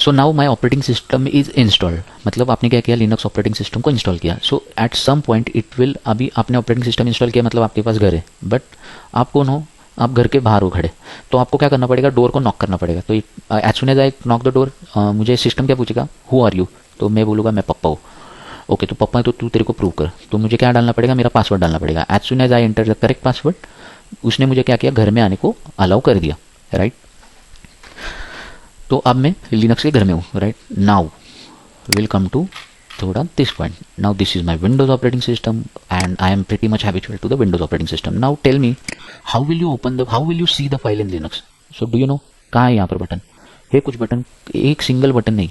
So now my operating system is installed, मतलब आपने क्या किया, लिनक्स ऑपरेटिंग सिस्टम को इंस्टॉल किया. So at some point it will, अभी आपने ऑपरेटिंग सिस्टम इंस्टॉल किया मतलब आपके पास घर है, बट आप कौन हो, आप घर के बाहर हो खड़े. तो आपको क्या करना पड़ेगा, डोर को नॉक करना पड़ेगा. तो as soon as I knock the door, मुझे सिस्टम क्या पूछेगा, हु आर यू. तो मैं बोलूँगा मैं पप्पा हूँ. ओके, तो पप्पा है तो तू तेरे को प्रूव कर. तो मुझे क्या डालना पड़ेगा, मेरा पासवर्ड डालना पड़ेगा. As soon as I enter the correct password, उसने मुझे क्या किया, घर में आने को अलाउ कर दिया. राइट, तो अब मैं लिनक्स के घर में हूँ. Right, now will come to थोड़ा this point. Now this is my Windows operating system and I am pretty much habitual to the Windows operating system. Now tell me how will you open the, how will you see the file in Linux. So do you know कहाँ है यहाँ पर button है, कुछ button, एक single button नहीं.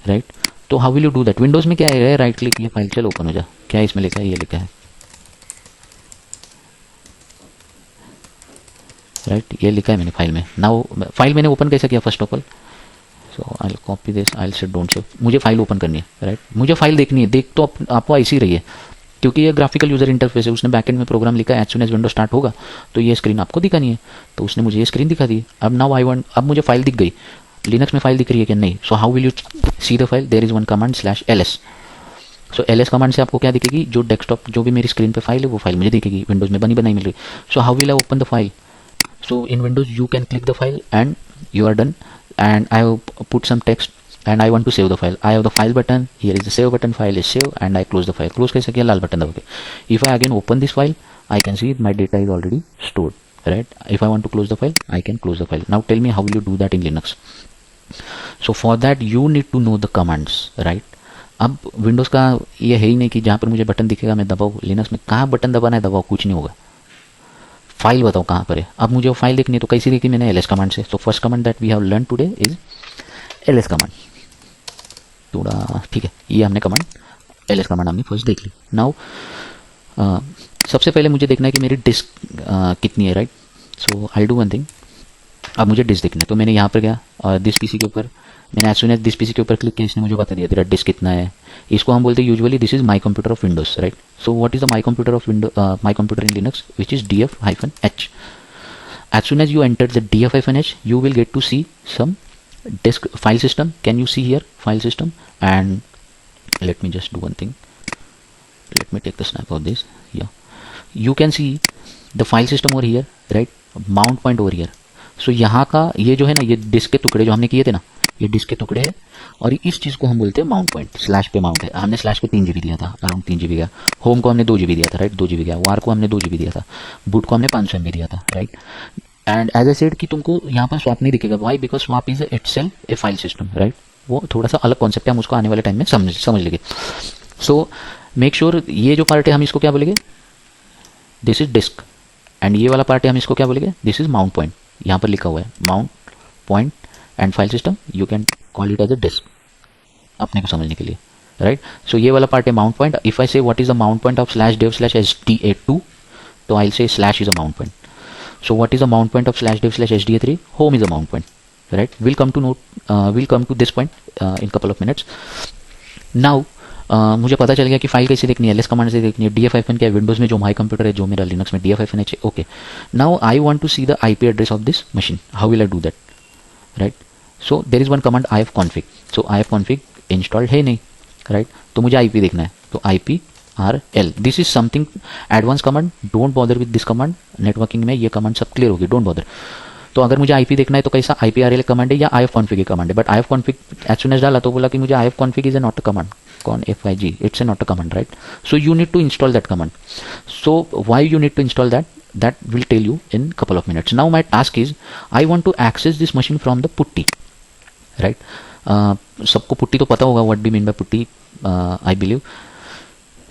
Right, तो how will you do that. Windows में क्या है, राइट क्लिक, ये फाइल चलो ओपन हो जा. क्या है इसमें लिखा है, ये लिखा है. राइट, ये लिखा है मैंने फाइल में. नाउ फाइल मैंने ओपन कैसे किया, first of all, so I will copy this, I will say don't save. मुझे फाइल ओपन करनी है. राइट, मुझे फाइल देखनी है. देख तो आपको ऐसी रही है, क्योंकि ये ग्राफिकल यूजर इंटरफेस है, उसने बैकएंड में प्रोग्राम लिखा है. As soon as window start होगा तो ये स्क्रीन आपको दिखानी है, तो उसने मुझे ये स्क्रीन दिखा दी. अब नाउ आई वांट, अब मुझे फाइल दिख गई, लिनक्स में फाइल दिख रही है कि नहीं. So how will you see the file, there is one command /ls. So ls command से आपको क्या दिखेगी, जो डेस्कटॉप, जो भी मेरी स्क्रीन पे फाइल है वो फाइल मुझे दिखेगी. विंडोज में बनी बनाई मिल रही. सो how will I open the file. So in Windows you can click the file and you are done, and I have put some text and I want to save the file. I have the file button, here is the save button, file is saved and I close the file. Close कैसे किया, लाल button दबा के. If I again open this file, I can see my data is already stored. Right, if I want to close the file, I can close the file. Now tell me how will you do that in Linux. So for that you need to know the commands. Right, अब Windows का ये है ही नहीं कि जहाँ पर मुझे button दिखेगा मैं दबाऊँ. लिनक्स में कहाँ बटन दबाना है दबाओ, कुछ नहीं होगा. फाइल बताओ कहाँ पर है. अब मुझे वो फाइल देखनी है, तो कैसी देखी मैंने, ls कमांड से. तो first command that we have learn today is ls command. थोड़ा ठीक है, ये हमने कमांड ls कमांड हमने फर्स्ट देख ली. नाउ सबसे पहले मुझे देखना है कि मेरी डिस्क कितनी है. Right, so I do one thing. अब मुझे डिस्क देखना है, तो मैंने यहाँ पर गया और दिस पीसी के ऊपर मैंने as soon as this PC के ऊपर क्लिक किया, इसने मुझे बता दिया तेरा डिस्क कितना है. इसको हम बोलते हैं usually this is my computer of Windows. Right, so what is the my computer of window, my computer in Linux which is df-h. As soon as you enter the df-h, you will get to see some disk file system. Can you see here file system? And let me just do one thing. Let me take the snap of this. Yeah, you can see the file system over here. Right, mount point over here. So यहाँ का ये जो है ना, ये disc के टुकड़े जो हमने किए थे ना, ये डिस्क के टुकड़े हैं और इस चीज़ को हम बोलते हैं माउंट पॉइंट. स्लैश पे माउंट है. हमने स्लैश पे 3 GB दिया था, अराउंड 3 GB गया. होम को हमने 2 GB दिया था. राइट, 2 GB गया. वार को हमने 2 GB दिया था. बूट को हमने 500 MB दिया था. Right, and as I said कि तुमको यहाँ पर स्वैप नहीं दिखेगा. Why, because swap is itself a file system. Right, वो थोड़ा सा अलग कॉन्सेप्ट है, हम उसको आने वाले टाइम में समझ लेंगे. सो मेक श्योर ये जो पार्ट है हम इसको क्या बोलेंगे, दिस इज डिस्क. एंड ये वाला पार्ट है हम इसको क्या बोलेंगे, दिस इज माउंट पॉइंट. यहाँ पर लिखा हुआ है mount point and file system. You can call it as a disk अपने को समझने के लिए. राइट, सो ये वाला पार्ट है mount point. If I say what is the mount point of /dev/sda2, तो I say slash is a mount point. So what is the mount point of /dev/sda3, home is a mount point. Right, will come to this point in couple of minutes. Now मुझे पता चल गया कि file कैसे देखनी है, ls command से देखनी है. df- क्या है, विंडोज में जो माई कंप्यूटर है, जो मेरा लिनक्स में df-h है. Okay, now I want to see the IP address of this machine. How will I do that. Right, so there is one command ifconfig. So ifconfig installed है नहीं. Right, तो मुझे IP देखना है, तो iprl. This is something advance command. Don't bother with this command. Networking में ये command सब क्लियर होगी, डोंट बॉदर. तो अगर मुझे IP देखना है तो कैसा, iprl कमांड है या ifconfig कमांड है. But ifconfig as soon as डाला तो बोला कि मुझे ifconfig is not a command. fig, it's a not a command. Right, so you need to install that command. So why you need to install that will tell you in couple of minutes. Now my task is I want to access this machine from the putty. Right, सबको putty तो पता होगा, what we mean by putty, I believe.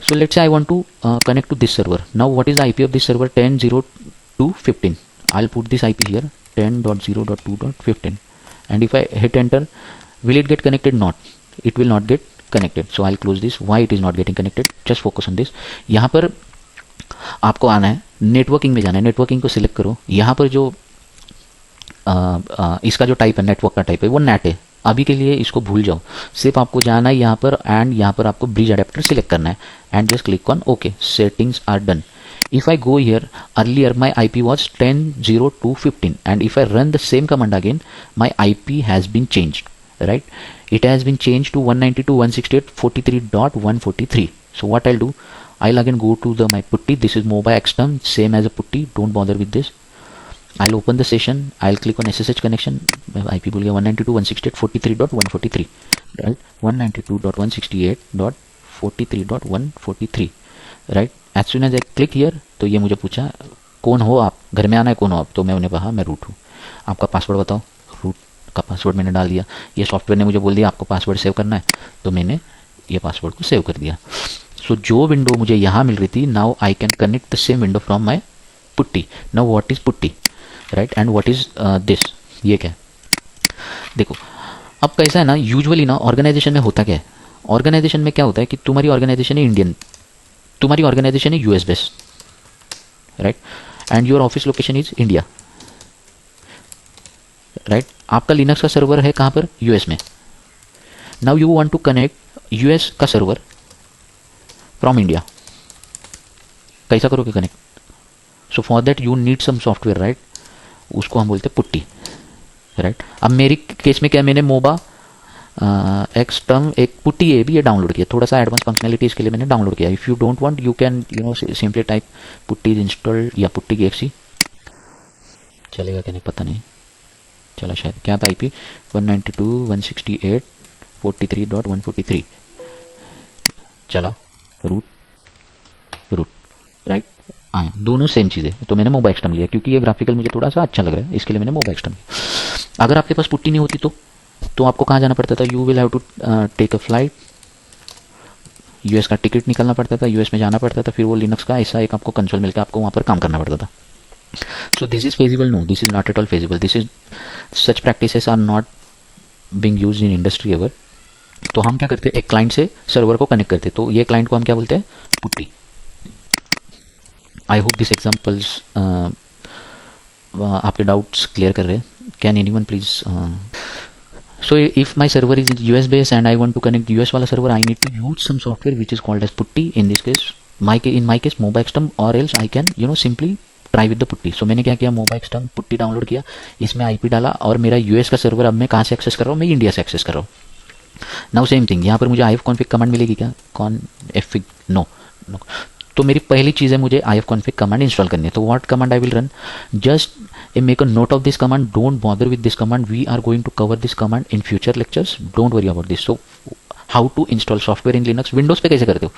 So let's say I want to connect to this server. Now what is the IP of this server, 10.0.2.15. I'll put this IP here, 10.0.2.15, and if I hit enter, will it get connected? Not, it will not get connected. So I'll close this. Why it is not getting connected? Just focus on this. यहाँ पर आपको आना है, networking में जाना है. Networking को select करो. यहाँ पर जो इसका जो टाइप है, नेटवर्क का टाइप है, वो नेट है. अभी के लिए इसको भूल जाओ. सिर्फ आपको जाना है यहाँ पर एंड यहाँ पर आपको ब्रिज अडेप्टर सिलेक्ट करना है and just click on okay. Settings are done. If I go here, earlier my IP was 10.0.2.15 and if I run the same command again, my IP has been changed. right? It has been changed to 192.168.43.143. So what I'll do, I'll again go to the my putty. This is MOBA XTerm, same as a putty, don't bother with this. I'll open the session, I'll click on SSH connection. IP भूल गया, 192.168.43.143, right? 192.168.43.143, right? As soon as I click here, तो ये मुझे पूछा कौन हो आप, घर में आना है कौन हो आप, तो मैं उन्हें कहा मैं रूट हूँ, आपका पासवर्ड बताओ। रूट का पासवर्ड मैंने डाल दिया। ये सॉफ्टवेयर ने मुझे बोल दिया आपको पासवर्ड सेव करना है, तो मैंने ये पासवर्ड को सेव कर दिया। सो जो विंडो मुझे यहाँ मिल रही थी, now I can connect the same window from my putty. Now what is putty, right, and what is this, ये क्या है देखो। अब कैसा है ना, यूजुअली ना ऑर्गेनाइजेशन में होता क्या है, ऑर्गेनाइजेशन में क्या होता है कि तुम्हारी ऑर्गेनाइजेशन है इंडियन, तुम्हारी ऑर्गेनाइजेशन है US based, right, and your office location is India, right. आपका लिनक्स का सर्वर है कहाँ पर, यूएस में। Now you want to connect US का सर्वर फ्रॉम इंडिया, कैसा करोगे connect? So for that you need some software, right, उसको हम बोलते हैं पुट्टी, राइट। अब मेरी केस में क्या, मैंने मोबा XTerm एक पुट्टी है भी ये डाउनलोड किया, थोड़ा सा एडवांस फंक्शनलिटी इसके लिए मैंने डाउनलोड किया। If you don't want you can simply type putty installed या पुट्टी की एक्सी, चलेगा क्या नहीं पता नहीं, चला शायद। क्या था IP 192.168.43.143, चला रूट, राइट। हाँ, दोनों सेम चीज़ें, तो मैंने मोबा XTerm लिया क्योंकि ये ग्राफिकल मुझे थोड़ा सा अच्छा लग रहा है, इसके लिए मैंने मोबा XTerम लिया। अगर आपके पास पुट्टी नहीं होती तो आपको कहाँ जाना पड़ता था, you will have to take a flight, US का टिकट निकालना पड़ता था, यूएस में जाना पड़ता था, फिर वो लिनक्स का ऐसा एक आपको कंसोल मिलकर आपको वहाँ पर काम करना पड़ता था। So this is feasible, no this is not at all feasible, this is such practices are not being used in industry ever. तो हम क्या करते हैं, एक क्लाइंट से सर्वर को कनेक्ट करते हैं, तो ये क्लाइंट को हम क्या बोलते हैं, putty. I hope this examples आपके डाउट्स क्लियर कर रहे हैं। Can anyone please, so if my server is US based and I want to connect US वाला server, I need to use some software which is called as putty. In this case, in my case MOBA XTerm, or else I can simply try with the putty. So मैंने क्या किया, MOBA XTerm putty download किया, इसमें IP डाला और मेरा US का server अब मैं कहाँ से एक्सेस कर रहा हूँ, मैं इंडिया से एक्सेस कर रहा हूँ। नाउ सेम थिंग, यहाँ पर मुझे ifconfig कमांड मिलेगी क्या, config, नो। तो मेरी पहली चीज़ है मुझे ifconfig कमांड इंस्टॉल करनी है। तो what command I will run, just make a note of this command, don't bother with this command, we are going to cover this command in future lectures, don't worry about this. So how to install software in Linux, Windows पे कैसे करते हो,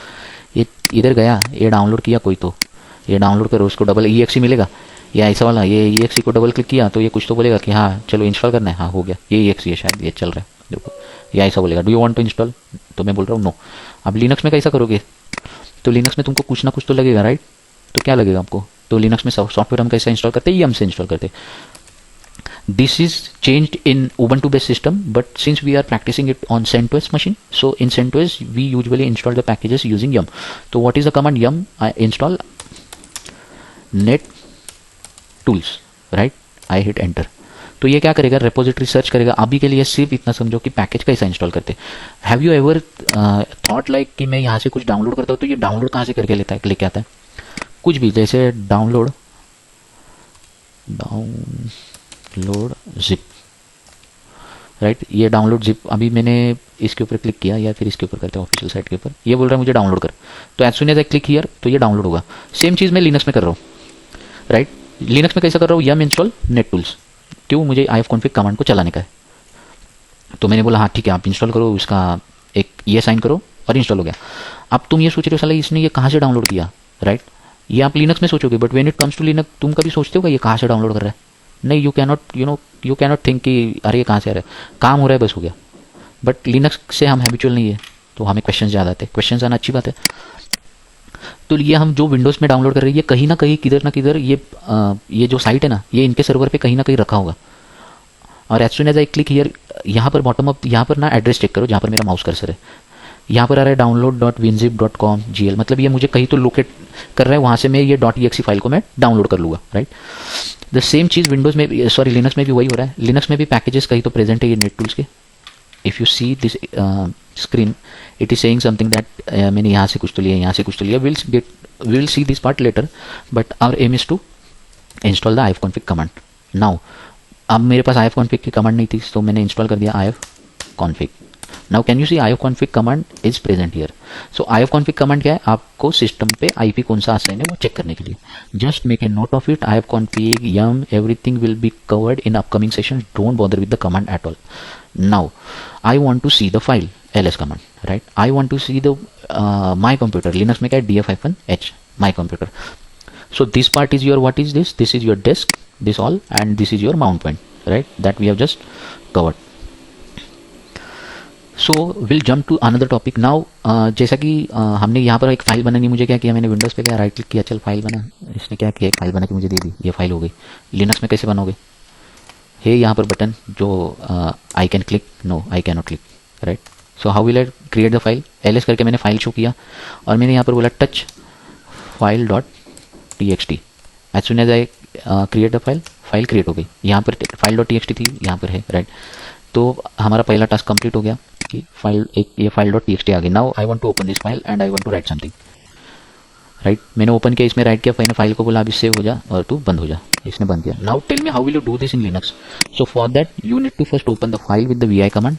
ये इधर गया, ये download किया कोई, तो ये डाउनलोड करो, उसको डबल exe मिलेगा, या ऐसा वाला ये exe को डबल क्लिक किया तो ये कुछ तो बोलेगा कि हाँ चलो इंस्टॉल करना है, हाँ हो गया, ये exe है शायद, ये चल रहा है देखो, या ऐसा बोलेगा do you want to install, तो मैं बोल रहा हूँ नो। अब लिनक्स में कैसा करोगे, तो लिनक्स में तुमको कुछ ना कुछ तो लगेगा, राइट, तो क्या लगेगा आपको, तो लिनक्स में सॉफ्टवेयर हम कैसे इंस्टॉल करते हैं, यम से इंस्टॉल करते हैं। This is changed in Ubuntu based system, but since we are practising it on CentOS machine, so in CentOS we usually install the packages using yum. तो what is the command, yum I install net tools, right, I hit enter. तो ये क्या करेगा, repository search करेगा। अभी के लिए सिर्फ इतना समझो कि पैकेज कैसा इंस्टॉल करते। Have you ever thought like कि मैं यहाँ से कुछ डाउनलोड करता हूँ तो ये डाउनलोड कहाँ से करके लेके आता है, कुछ भी, जैसे डाउनलोड जिप, राइट, ये डाउनलोड जिप, अभी मैंने इसके ऊपर क्लिक किया या फिर इसके ऊपर करते हैं ऑफिशियल साइट के ऊपर, ये बोल रहा है मुझे डाउनलोड कर, तो as soon as I click here तो ये डाउनलोड होगा। सेम चीज़ मैं लिनक्स में कर रहा हूँ, राइट, लिनक्स में कैसा कर रहा हूँ, यम इंस्टॉल नेट टूल्स, क्यों, मुझे ifconfig कमांड को चलाने का है। तो मैंने बोला हाँ ठीक है आप इंस्टॉल करो, उसका एक ये साइन करो और इंस्टॉल हो गया। अब तुम ये सोच रहे हो साला इसने ये कहाँ से डाउनलोड किया, राइट, ये आप लिनक्स में सोचोगे, but when it comes to Linux तुम कभी सोचते हो ये कहाँ से डाउनलोड कर रहा है, नहीं, यू कैनॉट थिंक कि अरे ये कहाँ से आ रहा है, काम हो रहा है बस हो गया। बट लिनक्स से हम हैबिचुअल नहीं है, तो हमें क्वेश्चन ज़्यादा आते हैं, क्वेश्चन आना अच्छी बात है। तो ये हम जो विंडोज़ में डाउनलोड कर रहे हैं ये कहीं ना कहीं किधर ना किधर ये जो साइट है ना ये इनके सर्वर पे कहीं ना कहीं रखा होगा। और as soon as I click here, यहाँ पर बॉटम अप, यहाँ पर ना एड्रेस चेक करो जहाँ पर मेरा माउस कर्सर है, यहाँ पर आ रहा है download.winzip.com.gl, मतलब ये मुझे कहीं तो लोकेट कर रहा है, वहाँ से मैं ये .exe फाइल को मैं डाउनलोड कर लूँगा, right. The same cheese Windows में भी, सॉरी लिनक्स में भी वही हो रहा है। लिनक्स में भी पैकेजेस कहीं तो प्रेजेंट है ये नेट टूल्स के। If you see this screen it is saying something that मैंने यहाँ से कुछ तो लिया, यहाँ से कुछ तो लिया, will see this part later, but our aim is to install the ifconfig command. Now अब मेरे पास ifconfig की कमांड नहीं थी, तो मैंने इंस्टॉल कर दिया config. Now can you see ifconfig command is present here. So ifconfig command क्या है, आपको सिस्टम पे आईपी कौन सा असाइन है वो चेक करने के लिए. Just make a note of it. ifconfig yum everything will be covered in upcoming sessions. Don't bother with the command at all. Now I want to see the file ls command, right? I want to see the my computer. Linux में क्या है, df-h my computer. So this part is your, what is this? This is your disk, this all, and this is your mount point, right? That we have just covered. So will jump to another topic now. जैसा कि हमने यहाँ पर एक file बनानी, मुझे क्या किया, मैंने विंडोज़ पे क्या राइट क्लिक किया, चल फाइल बना. इसने क्या किया, एक फाइल बना के मुझे दे दी, ये फाइल हो गई. लिनक्स में कैसे बनाओगे, है यहाँ पर बटन जो I can click, no I can not click, right. So how will I create the file, ls करके मैंने फाइल शो किया और मैंने यहाँ पर बोला touch file dot txt. As soon as I create the file, file create हो गई. यहाँ पर फाइल डॉट txt थी, यहाँ पर है, राइट. तो हमारा पहला टास्क कंप्लीट हो गया कि फाइल एक ये फाइल डॉट txt आ गई. Now I want to open this file and I want to write something, right. मैंने ओपन किया, इसमें राइट किया, मैंने फाइल को बोला अभी सेव हो जा और तू बंद हो जा. इसने बंद किया. Now tell me how will you do this in Linux. So for that you need to first open the file with the vi command,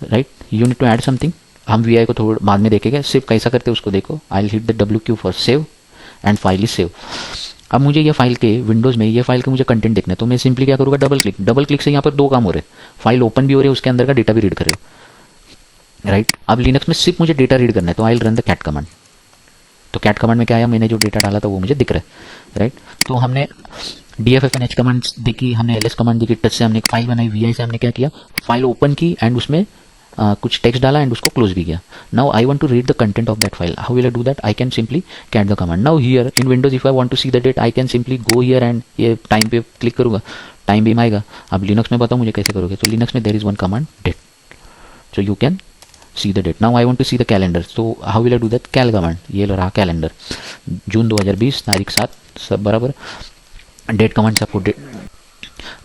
right. You need to add something. हम vi को थोड़ा बाद में देखेंगे, सिर्फ कैसा करते उसको देखो. I will hit the wq for save and file is save. अब मुझे ये फाइल के विंडोज़ में ये फाइल के मुझे कंटेंट देखना है, तो मैं सिंपली क्या करूँगा, डबल क्लिक से यहाँ पर दो काम हो रहे हैं. फाइल ओपन भी हो रही है, उसके अंदर का डेटा भी रीड कर रहे हो, राइट. अब लिनक्स में सिर्फ मुझे डेटा रीड करना है, तो I will run the cat command. तो कैट कमांड में क्या आया, मैंने जो डेटा डाला था वो मुझे दिख रहा है, राइट. तो हमने dff-h कमांड देखी, हमने ls कमांड देखी, टच से हमने एक फाइल बनाई, vi से हमने क्या किया, फाइल ओपन की एंड उसमें कुछ टेक्स्ट डाला एंड उसको क्लोज भी किया. Now I want to read the content of that file. How will I do that, I can simply cat the command. Now here in Windows if I want to see the date, I can simply go here and ये time पे click करूंगा, time बीम आएगा. अब Linux में बताओ मुझे कैसे करोगे. तो लिनक्स में there is one command date, so you can see the date. Now I want to see the calendar. So how will I do that, cal command. ये रहा कैलेंडर, जून 2020 तारीख 7, सब बराबर. डेट कमांड से आपको date.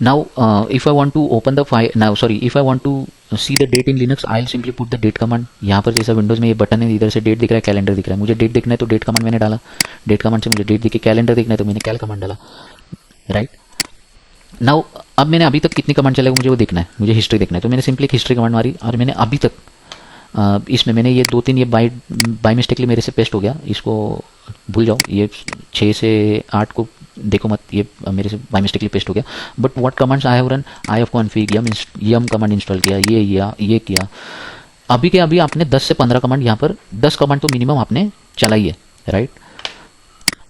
Now if I want to open the file, now sorry, if I want to see the date in Linux, I'll simply put the date command. यहाँ पर जैसा विंडोज़ में ये बटन है, इधर से डेट दिख रहा है, कैलेंडर दिख रहा है. मुझे डेट देखना है तो डेट कमांड मैंने डाला, डेट कमांड से मुझे डेट दिखी. कैलेंडर देखना है तो मैंने कैल कमांड डाला, राइट. नाउ अब मैंने अभी तक कितनी कमांड चलेगा मुझे वो देखना है, मुझे हिस्ट्री देखना है. तो मैंने सिंपली एक हिस्ट्री कमांड मारी और मैंने अभी तक इसमें मैंने ये 2-3 ये बाय मिस्टेकली मेरे से पेस्ट हो गया, इसको भूल जाओ. ये 6 से 8 को देखो मत, ये मेरे से बाय मिस्टेकली पेस्ट हो गया. But what commands I have run, ifconfig yum command install किया, ये किया. अभी के अभी आपने 10 से 15 कमांड, यहाँ पर 10 कमांड तो मिनिमम आपने चलाई है, राइट.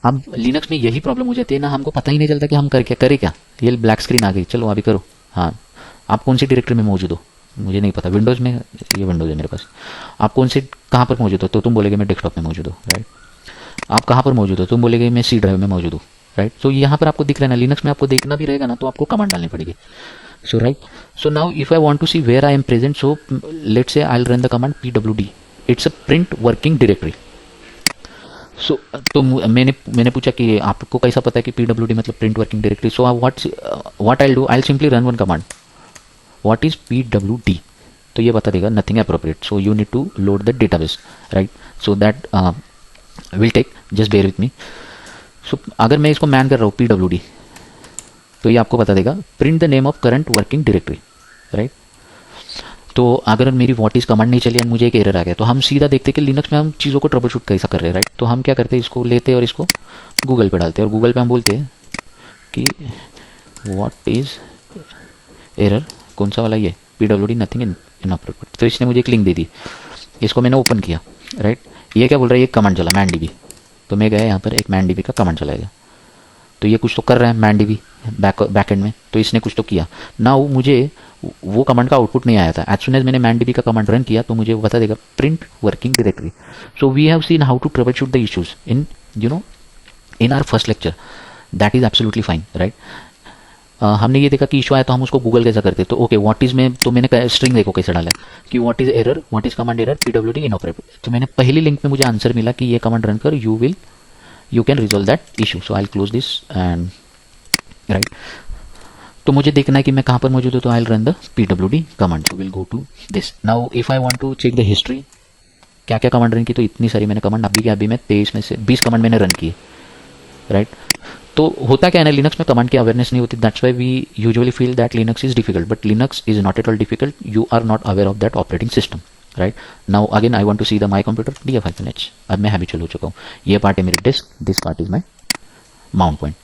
अब लिनक्स में यही प्रॉब्लम हो जाती है ना, हमको पता ही नहीं चलता कि हम करें क्या. ये ब्लैक स्क्रीन आ गई, चलो अभी करो. हाँ, आप कौन सी डायरेक्टरी में मौजूद हो मुझे नहीं पता. विंडोज़ में, ये विंडोज़ है मेरे पास. आप कौन से कहाँ पर मौजूद हो, तो तुम बोलेगे मैं डेस्कटॉप में मौजूद हूँ, राइट. आप कहाँ पर मौजूद हो, तुम बोलेगे मैं सी ड्राइव में मौजूद हूँ, राइट. तो यहाँ पर आपको दिख रहा है ना, लिनक्स में आपको देखना भी रहेगा ना, तो आपको कमांड डालनी पड़ेगी. So right. So now if I want to see where I am present, so let's say I will run the command pwd. It's a print working directory. So तो मैंने पूछा कि आपको कैसा पता है कि pwd मतलब print working directory. So what I will do, I will simply run one command, what is pwd. तो ये बता देगा nothing appropriate. So you need to load the database, right. So that will take, just bear with me. So अगर मैं इसको man कर रहा हूँ pwd, तो ये आपको बता देगा print the name of current working directory, right. तो अगर मेरी व्हाट इज कमांड नहीं चली एंड मुझे एक एरर आ गया, तो हम सीधा देखते कि लिनक्स में हम चीज़ों को ट्रबल शूट कैसा कर रहे हैं, राइट. तो हम क्या करते हैं, इसको लेते हैं और इसको गूगल पे डालते हैं और गूगल पे हम बोलते हैं कि व्हाट इज एरर, कौन सा वाला, ये pwd नथिंग इन अप्रोप्रिएट. तो इसने मुझे एक लिंक दे दी, इसको मैंने ओपन किया, राइट. ये क्या बोल रहा है, ये कमांड चला mandb. तो मैं गया यहाँ पर एक mandb का कमांड चलाएगा. तो ये कुछ तो कर रहा है mandb बैकएंड में, तो इसने कुछ तो किया. नाउ मुझे वो कमांड का आउटपुट नहीं आया था. एज सुन एज मैंने mandb का कमांड रन किया तो मुझे बता देगा print working directory. So we have seen how to troubleshoot the issues in in our first lecture. That is absolutely fine, right. हमने ये देखा कि इशू आया तो हम उसको गूगल कैसा करते. तो ओके, व्हाट इज में, तो मैंने स्ट्रिंग देखो कैसे डाला कि what is error, what is command error, pwd इनऑपरेबल. तो मैंने पहली लिंक में मुझे आंसर मिला कि ये कमांड रन कर, you can resolve that issue. So I will close this and right. तो मुझे देखना है कि मैं कहाँ पर मौजूद हूँ, तो I will run the pwd command. So will go to this. Now if I want to check the history, क्या क्या कमांड रन की, तो इतनी सारी मैंने कमांड, अभी के अभी मैं 23 में से 20 कमांड मैंने रन किए, राइट. तो होता क्या है ना, लिनक्स में कमांड की अवेयरनेस नहीं होती, that's why we usually feel that Linux is difficult, but Linux is not at all difficult, you are not aware of that operating system, right. Now again I want to see the my computer DF-H। अब मैं habitual हो चुका हूँ, ये part है मेरी disk, this part is my mount point.